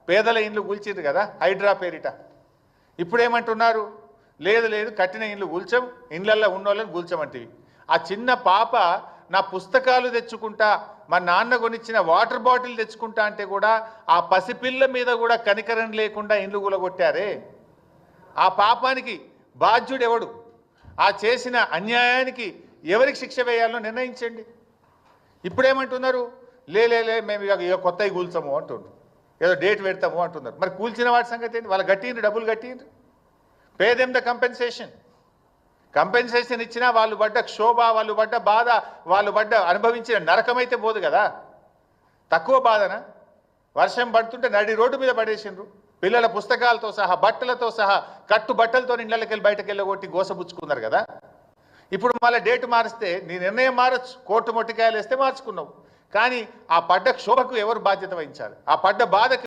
పేదల ఇండ్లు కూల్చిండ్రు కదా హైడ్రా పేరిట. ఇప్పుడు ఏమంటున్నారు, లేదు లేదు కట్టిన ఇండ్లు కూల్చం, ఇండ్లల్లో ఉన్నోళ్ళని కూల్చమంటివి. ఆ చిన్న పాప నా పుస్తకాలు తెచ్చుకుంటా, మా నాన్న కొనిచ్చిన వాటర్ బాటిల్ తెచ్చుకుంటా అంటే కూడా ఆ పసిపిల్ల మీద కూడా కనికరం లేకుండా ఇండ్లు కూలగొట్టారే. ఆ పాపానికి బాధ్యుడు ఎవడు? ఆ చేసిన అన్యాయానికి ఎవరికి శిక్ష వేయాలో నిర్ణయించండి. ఇప్పుడేమంటున్నారు, లే మేము ఇక కొత్తవి కూల్చము అంటున్నారు, ఏదో డేట్ పెడతాము అంటున్నారు. మరి కూల్చిన వాటి సంగతి ఏంటి? వాళ్ళు కట్టిండ్రు, డబ్బులు కట్టిండ్రు. Pay them the compensation. Compensation ఇచ్చినా వాళ్ళు పడ్డ క్షోభ, వాళ్ళు పడ్డ బాధ, వాళ్ళు పడ్డ అనుభవించిన నరకమైతే పోదు కదా. తక్కువ బాధనా? వర్షం పడుతుంటే నడి రోడ్డు మీద పడేసిండ్రు, పిల్లల పుస్తకాలతో సహా బట్టలతో సహా కట్టు బట్టలతో ఇళ్ళకి వెళ్ళి బయటకు వెళ్ళగొట్టి గోసపుచ్చుకున్నారు కదా. ఇప్పుడు మళ్ళీ డేట్ మారిస్తే నీ నిర్ణయం మారచ్చు, కోర్టు మొట్టికాయలు వేస్తే మార్చుకున్నావు. కానీ ఆ పడ్డ క్షోభకు ఎవరు బాధ్యత వహించాలి? ఆ పడ్డ బాధకి